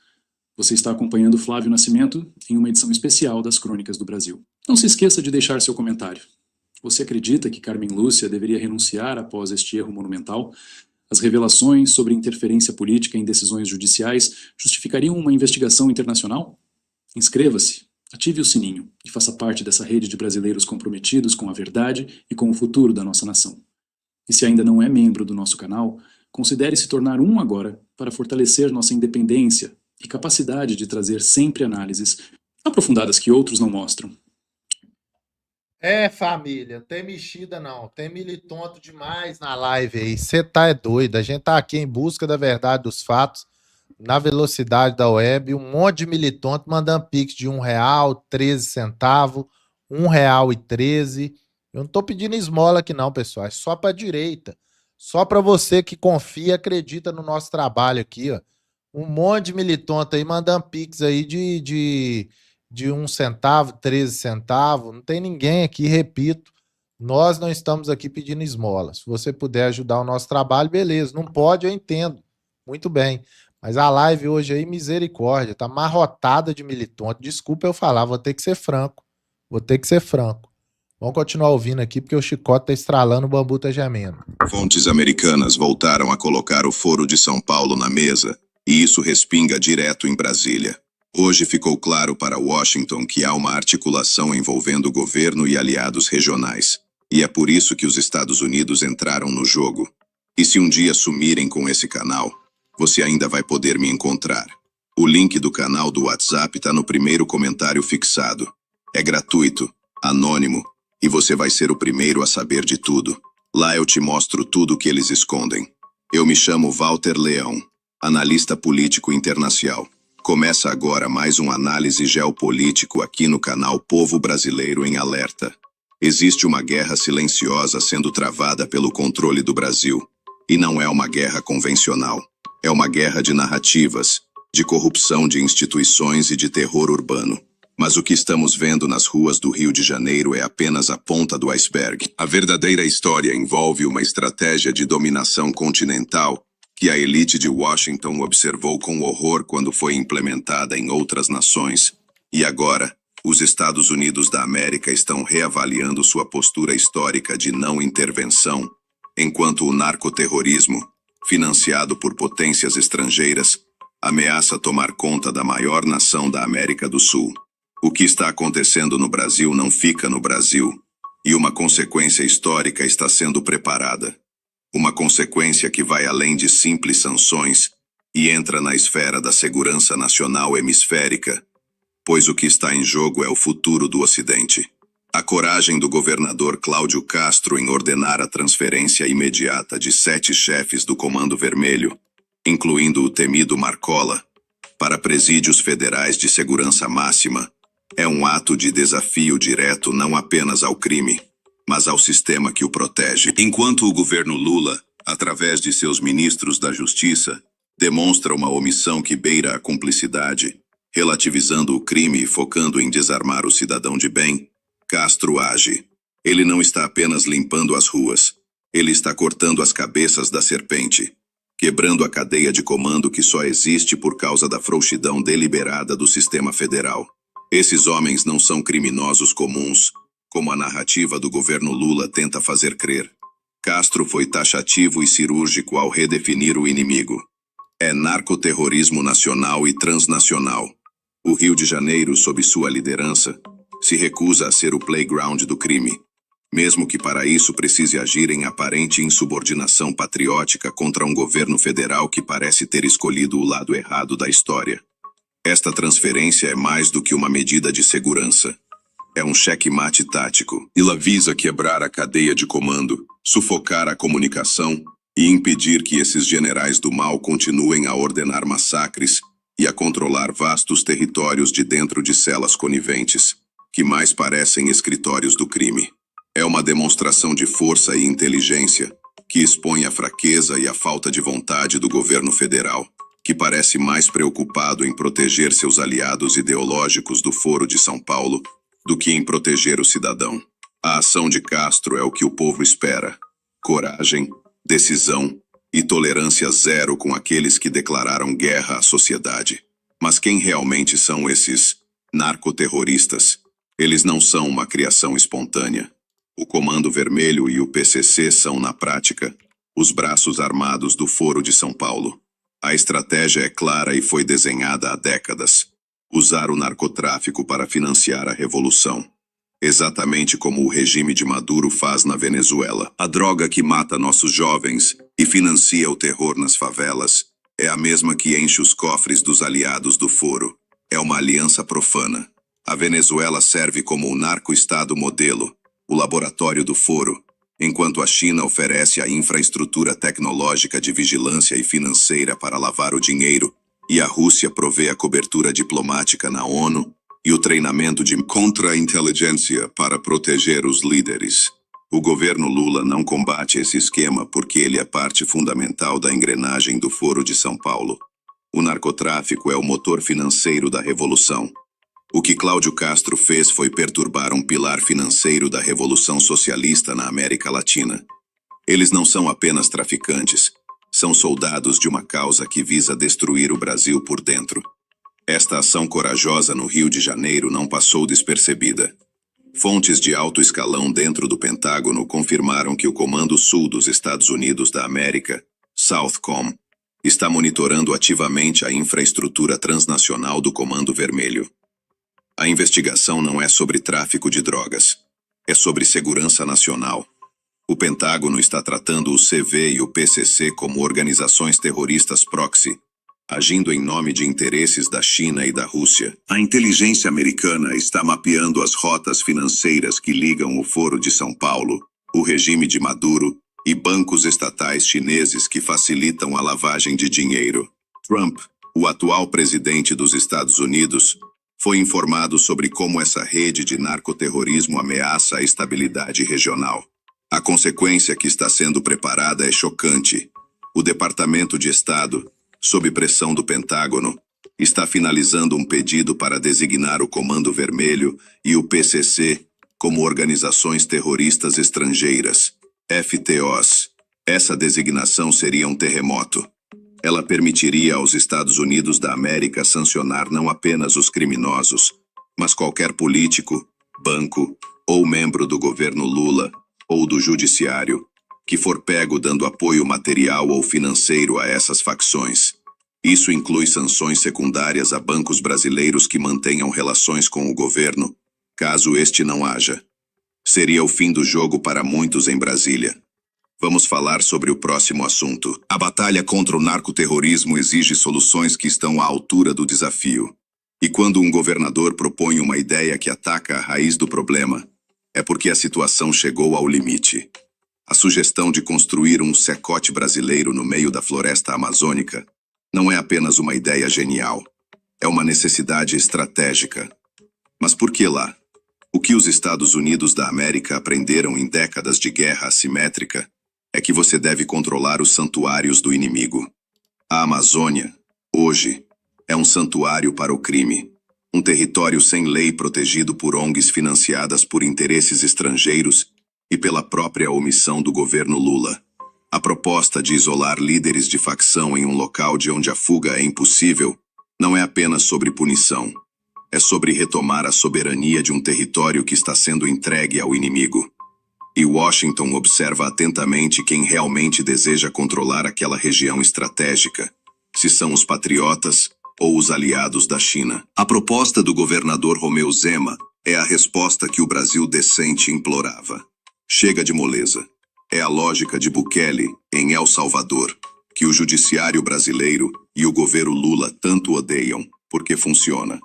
Você está acompanhando Flávio Nascimento em uma edição especial das Crônicas do Brasil. Não se esqueça de deixar seu comentário. Você acredita que Carmen Lúcia deveria renunciar após este erro monumental? As revelações sobre interferência política em decisões judiciais justificariam uma investigação internacional? Inscreva-se, ative o sininho e faça parte dessa rede de brasileiros comprometidos com a verdade e com o futuro da nossa nação. E se ainda não é membro do nosso canal, considere se tornar um agora para fortalecer nossa independência e capacidade de trazer sempre análises aprofundadas que outros não mostram. Família, tem mexida não, tem militonto demais na live aí, você tá doido, a gente tá aqui em busca da verdade dos fatos, na velocidade da web, um monte de militonte mandando pix de R$1, 13 centavos, R$1,13. Eu não tô pedindo esmola aqui não, pessoal, é só pra direita. Só pra você que confia e acredita no nosso trabalho aqui, ó. Um monte de militonte aí mandando pix aí de 1 centavo, 13 centavos. Não tem ninguém aqui, repito. Nós não estamos aqui pedindo esmola. Se você puder ajudar o nosso trabalho, beleza. Não pode, eu entendo. Muito bem. Mas a live hoje aí, misericórdia, tá amarrotada de militante. Desculpa eu falar, vou ter que ser franco. Vamos continuar ouvindo aqui, porque o chicote tá estralando, o bambu tá gemendo. Fontes americanas voltaram a colocar o Foro de São Paulo na mesa, e isso respinga direto em Brasília. Hoje ficou claro para Washington que há uma articulação envolvendo o governo e aliados regionais. E é por isso que os Estados Unidos entraram no jogo. E se um dia sumirem com esse canal, você ainda vai poder me encontrar. O link do canal do WhatsApp tá no primeiro comentário fixado. É gratuito, anônimo, e você vai ser o primeiro a saber de tudo. Lá eu te mostro tudo o que eles escondem. Eu me chamo Walter Leão, analista político internacional. Começa agora mais um análise geopolítico aqui no canal Povo Brasileiro em Alerta. Existe uma guerra silenciosa sendo travada pelo controle do Brasil. E não é uma guerra convencional. É uma guerra de narrativas, de corrupção de instituições e de terror urbano. Mas o que estamos vendo nas ruas do Rio de Janeiro é apenas a ponta do iceberg. A verdadeira história envolve uma estratégia de dominação continental que a elite de Washington observou com horror quando foi implementada em outras nações. E agora, os Estados Unidos da América estão reavaliando sua postura histórica de não intervenção, enquanto o narcoterrorismo, financiado por potências estrangeiras, ameaça tomar conta da maior nação da América do Sul. O que está acontecendo no Brasil não fica no Brasil. E uma consequência histórica está sendo preparada. Uma consequência que vai além de simples sanções e entra na esfera da segurança nacional hemisférica, pois o que está em jogo é o futuro do Ocidente. A coragem do governador Cláudio Castro em ordenar a transferência imediata de 7 chefes do Comando Vermelho, incluindo o temido Marcola, para presídios federais de segurança máxima, é um ato de desafio direto não apenas ao crime, mas ao sistema que o protege. Enquanto o governo Lula, através de seus ministros da Justiça, demonstra uma omissão que beira a cumplicidade, relativizando o crime e focando em desarmar o cidadão de bem, Castro age. Ele não está apenas limpando as ruas, ele está cortando as cabeças da serpente, quebrando a cadeia de comando que só existe por causa da frouxidão deliberada do sistema federal. Esses homens não são criminosos comuns, como a narrativa do governo Lula tenta fazer crer. Castro foi taxativo e cirúrgico ao redefinir o inimigo. É narcoterrorismo nacional e transnacional. O Rio de Janeiro, sob sua liderança, se recusa a ser o playground do crime, mesmo que para isso precise agir em aparente insubordinação patriótica contra um governo federal que parece ter escolhido o lado errado da história. Esta transferência é mais do que uma medida de segurança. É um checkmate tático. Ela visa quebrar a cadeia de comando, sufocar a comunicação e impedir que esses generais do mal continuem a ordenar massacres e a controlar vastos territórios de dentro de celas coniventes, que mais parecem escritórios do crime. É uma demonstração de força e inteligência que expõe a fraqueza e a falta de vontade do governo federal, que parece mais preocupado em proteger seus aliados ideológicos do Foro de São Paulo do que em proteger o cidadão. A ação de Castro é o que o povo espera: coragem, decisão e tolerância zero com aqueles que declararam guerra à sociedade. Mas quem realmente são esses narcoterroristas? Eles não são uma criação espontânea. O Comando Vermelho e o PCC são, na prática, os braços armados do Foro de São Paulo. A estratégia é clara e foi desenhada há décadas: usar o narcotráfico para financiar a revolução. Exatamente como o regime de Maduro faz na Venezuela. A droga que mata nossos jovens e financia o terror nas favelas é a mesma que enche os cofres dos aliados do Foro. É uma aliança profana. A Venezuela serve como o narco-estado modelo, o laboratório do Foro, enquanto a China oferece a infraestrutura tecnológica de vigilância e financeira para lavar o dinheiro, e a Rússia provê a cobertura diplomática na ONU e o treinamento de contra-inteligência para proteger os líderes. O governo Lula não combate esse esquema porque ele é parte fundamental da engrenagem do Foro de São Paulo. O narcotráfico é o motor financeiro da revolução. O que Cláudio Castro fez foi perturbar um pilar financeiro da Revolução Socialista na América Latina. Eles não são apenas traficantes, são soldados de uma causa que visa destruir o Brasil por dentro. Esta ação corajosa no Rio de Janeiro não passou despercebida. Fontes de alto escalão dentro do Pentágono confirmaram que o Comando Sul dos Estados Unidos da América, Southcom, está monitorando ativamente a infraestrutura transnacional do Comando Vermelho. A investigação não é sobre tráfico de drogas, é sobre segurança nacional. O Pentágono está tratando o CV e o PCC como organizações terroristas proxy, agindo em nome de interesses da China e da Rússia. A inteligência americana está mapeando as rotas financeiras que ligam o Foro de São Paulo, o regime de Maduro e bancos estatais chineses que facilitam a lavagem de dinheiro. Trump, o atual presidente dos Estados Unidos, foi informado sobre como essa rede de narcoterrorismo ameaça a estabilidade regional. A consequência que está sendo preparada é chocante. O Departamento de Estado, sob pressão do Pentágono, está finalizando um pedido para designar o Comando Vermelho e o PCC como organizações terroristas estrangeiras, FTOs. Essa designação seria um terremoto. Ela permitiria aos Estados Unidos da América sancionar não apenas os criminosos, mas qualquer político, banco ou membro do governo Lula ou do judiciário que for pego dando apoio material ou financeiro a essas facções. Isso inclui sanções secundárias a bancos brasileiros que mantenham relações com o governo, caso este não haja. Seria o fim do jogo para muitos em Brasília. Vamos falar sobre o próximo assunto. A batalha contra o narcoterrorismo exige soluções que estão à altura do desafio. E quando um governador propõe uma ideia que ataca a raiz do problema, é porque a situação chegou ao limite. A sugestão de construir um secote brasileiro no meio da floresta amazônica não é apenas uma ideia genial. É uma necessidade estratégica. Mas por que lá? O que os Estados Unidos da América aprenderam em décadas de guerra assimétrica é que você deve controlar os santuários do inimigo. A Amazônia, hoje, é um santuário para o crime. Um território sem lei protegido por ONGs financiadas por interesses estrangeiros e pela própria omissão do governo Lula. A proposta de isolar líderes de facção em um local de onde a fuga é impossível não é apenas sobre punição. É sobre retomar a soberania de um território que está sendo entregue ao inimigo. E Washington observa atentamente quem realmente deseja controlar aquela região estratégica, se são os patriotas ou os aliados da China. A proposta do governador Romeu Zema é a resposta que o Brasil decente implorava. Chega de moleza. É a lógica de Bukele, em El Salvador, que o judiciário brasileiro e o governo Lula tanto odeiam, porque funciona.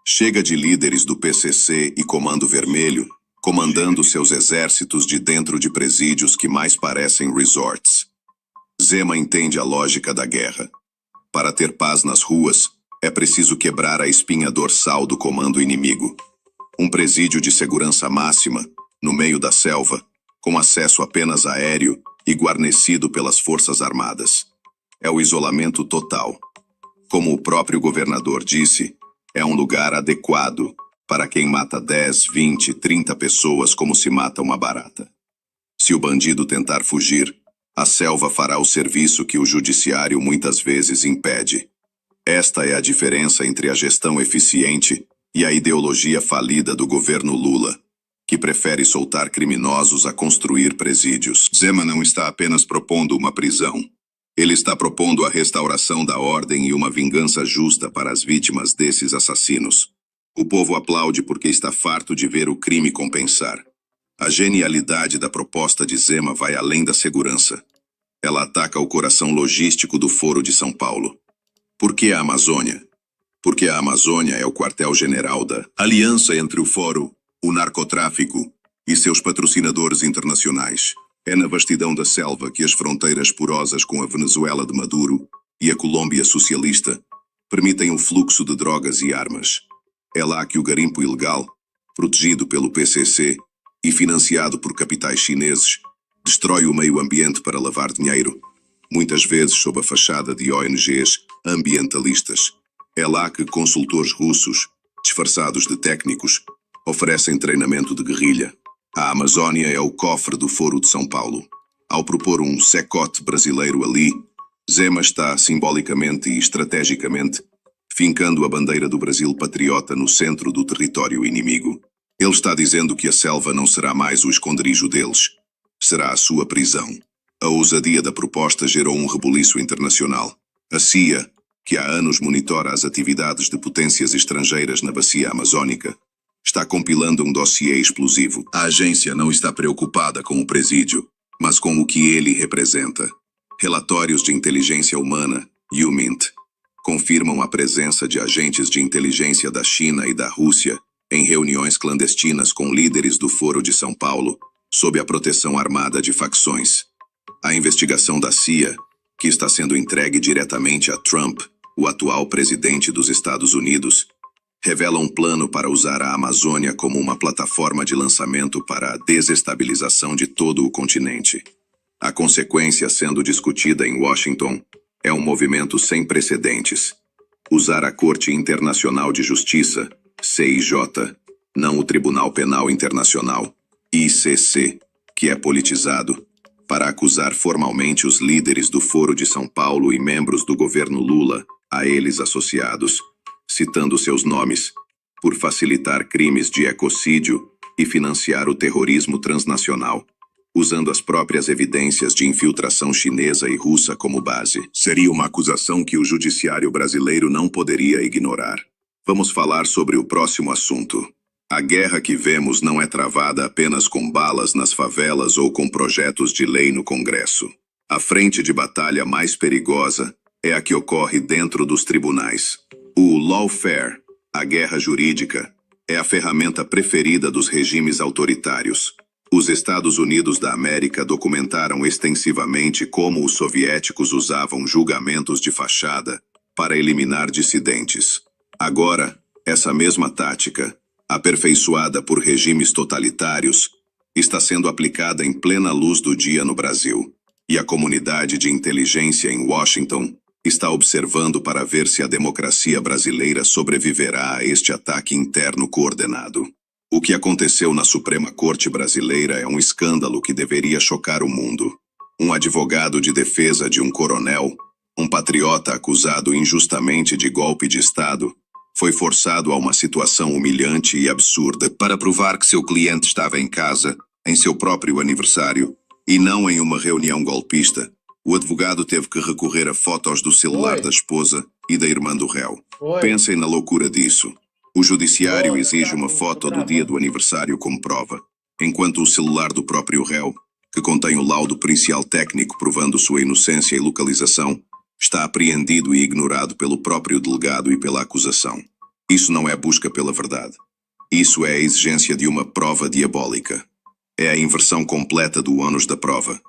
Chega de líderes do PCC e Comando Vermelho, comandando seus exércitos de dentro de presídios que mais parecem resorts. Zema entende a lógica da guerra. Para ter paz nas ruas, é preciso quebrar a espinha dorsal do comando inimigo. Um presídio de segurança máxima, no meio da selva, com acesso apenas aéreo e guarnecido pelas Forças Armadas. É o isolamento total. Como o próprio governador disse, é um lugar adequado para quem mata 10, 20, 30 pessoas como se mata uma barata. Se o bandido tentar fugir, a selva fará o serviço que o judiciário muitas vezes impede. Esta é a diferença entre a gestão eficiente e a ideologia falida do governo Lula, que prefere soltar criminosos a construir presídios. Zema não está apenas propondo uma prisão. Ele está propondo a restauração da ordem e uma vingança justa para as vítimas desses assassinos. O povo aplaude porque está farto de ver o crime compensar. A genialidade da proposta de Zema vai além da segurança. Ela ataca o coração logístico do Foro de São Paulo. Por que a Amazônia? Porque a Amazônia é o quartel-general da aliança entre o Foro, o narcotráfico e seus patrocinadores internacionais. É na vastidão da selva que as fronteiras porosas com a Venezuela de Maduro e a Colômbia socialista permitem o fluxo de drogas e armas. É lá que o garimpo ilegal, protegido pelo PCC e financiado por capitais chineses, destrói o meio ambiente para lavar dinheiro, muitas vezes sob a fachada de ONGs ambientalistas. É lá que consultores russos, disfarçados de técnicos, oferecem treinamento de guerrilha. A Amazônia é o cofre do Foro de São Paulo. Ao propor um secote brasileiro ali, Zema está simbolicamente e estrategicamente fincando a bandeira do Brasil patriota no centro do território inimigo. Ele está dizendo que a selva não será mais o esconderijo deles, será a sua prisão. A ousadia da proposta gerou um rebuliço internacional. A CIA, que há anos monitora as atividades de potências estrangeiras na bacia amazônica, está compilando um dossiê explosivo. A agência não está preocupada com o presídio, mas com o que ele representa. Relatórios de inteligência humana, UMINT, confirmam a presença de agentes de inteligência da China e da Rússia em reuniões clandestinas com líderes do Foro de São Paulo, sob a proteção armada de facções. A investigação da CIA, que está sendo entregue diretamente a Trump, o atual presidente dos Estados Unidos, revela um plano para usar a Amazônia como uma plataforma de lançamento para a desestabilização de todo o continente. A consequência sendo discutida em Washington é um movimento sem precedentes. Usar a Corte Internacional de Justiça, CIJ, não o Tribunal Penal Internacional, ICC, que é politizado, para acusar formalmente os líderes do Foro de São Paulo e membros do governo Lula, a eles associados, citando seus nomes, por facilitar crimes de ecocídio e financiar o terrorismo transnacional, usando as próprias evidências de infiltração chinesa e russa como base. Seria uma acusação que o judiciário brasileiro não poderia ignorar. Vamos falar sobre o próximo assunto. A guerra que vemos não é travada apenas com balas nas favelas ou com projetos de lei no Congresso. A frente de batalha mais perigosa é a que ocorre dentro dos tribunais. O lawfare, a guerra jurídica, é a ferramenta preferida dos regimes autoritários. Os Estados Unidos da América documentaram extensivamente como os soviéticos usavam julgamentos de fachada para eliminar dissidentes. Agora, essa mesma tática, aperfeiçoada por regimes totalitários, está sendo aplicada em plena luz do dia no Brasil. E a comunidade de inteligência em Washington está observando para ver se a democracia brasileira sobreviverá a este ataque interno coordenado. O que aconteceu na Suprema Corte Brasileira é um escândalo que deveria chocar o mundo. Um advogado de defesa de um coronel, um patriota acusado injustamente de golpe de Estado, foi forçado a uma situação humilhante e absurda para provar que seu cliente estava em casa, em seu próprio aniversário, e não em uma reunião golpista. O advogado teve que recorrer a fotos do celular da esposa e da irmã do réu. Pensem na loucura disso. O judiciário exige uma foto do dia do aniversário como prova, enquanto o celular do próprio réu, que contém o laudo pericial técnico provando sua inocência e localização, está apreendido e ignorado pelo próprio delegado e pela acusação. Isso não é busca pela verdade. Isso é a exigência de uma prova diabólica. É a inversão completa do ônus da prova.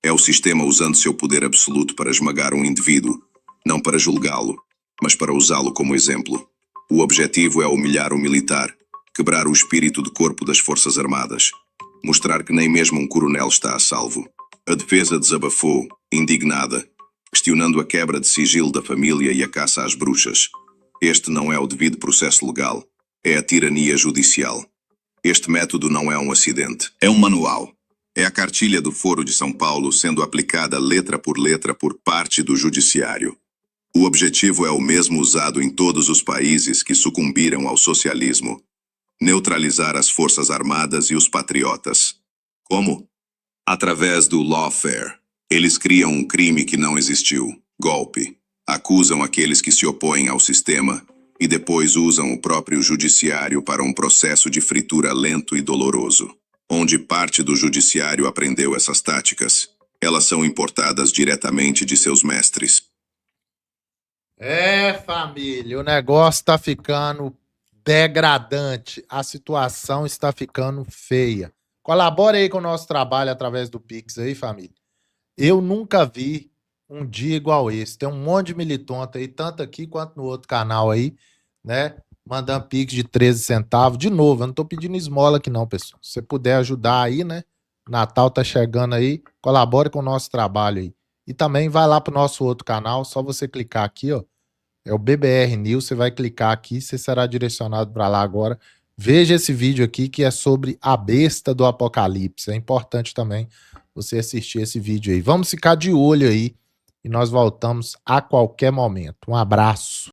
É o sistema usando seu poder absoluto para esmagar um indivíduo, não para julgá-lo, mas para usá-lo como exemplo. O objetivo é humilhar o militar, quebrar o espírito de corpo das Forças Armadas, mostrar que nem mesmo um coronel está a salvo. A defesa desabafou, indignada, questionando a quebra de sigilo da família e a caça às bruxas. Este não é o devido processo legal, é a tirania judicial. Este método não é um acidente, é um manual. É a cartilha do Foro de São Paulo sendo aplicada letra por parte do judiciário. O objetivo é o mesmo usado em todos os países que sucumbiram ao socialismo: neutralizar as forças armadas e os patriotas. Como? Através do lawfare. Eles criam um crime que não existiu, golpe. Acusam aqueles que se opõem ao sistema e depois usam o próprio judiciário para um processo de fritura lento e doloroso. Onde parte do judiciário aprendeu essas táticas, elas são importadas diretamente de seus mestres. Família, o negócio tá ficando degradante, a situação está ficando feia. Colabore aí com o nosso trabalho através do Pix aí, família. Eu nunca vi um dia igual esse. Tem um monte de militonta aí, tanto aqui quanto no outro canal aí, né? Mandando Pix de 13 centavos. De novo, eu não tô pedindo esmola aqui não, pessoal. Se você puder ajudar aí, né? Natal tá chegando aí, colabore com o nosso trabalho aí. E também vai lá pro nosso outro canal, só você clicar aqui, ó. É o BBR News, você vai clicar aqui, você será direcionado para lá agora. Veja esse vídeo aqui que é sobre a besta do apocalipse. É importante também você assistir esse vídeo aí. Vamos ficar de olho aí e nós voltamos a qualquer momento. Um abraço.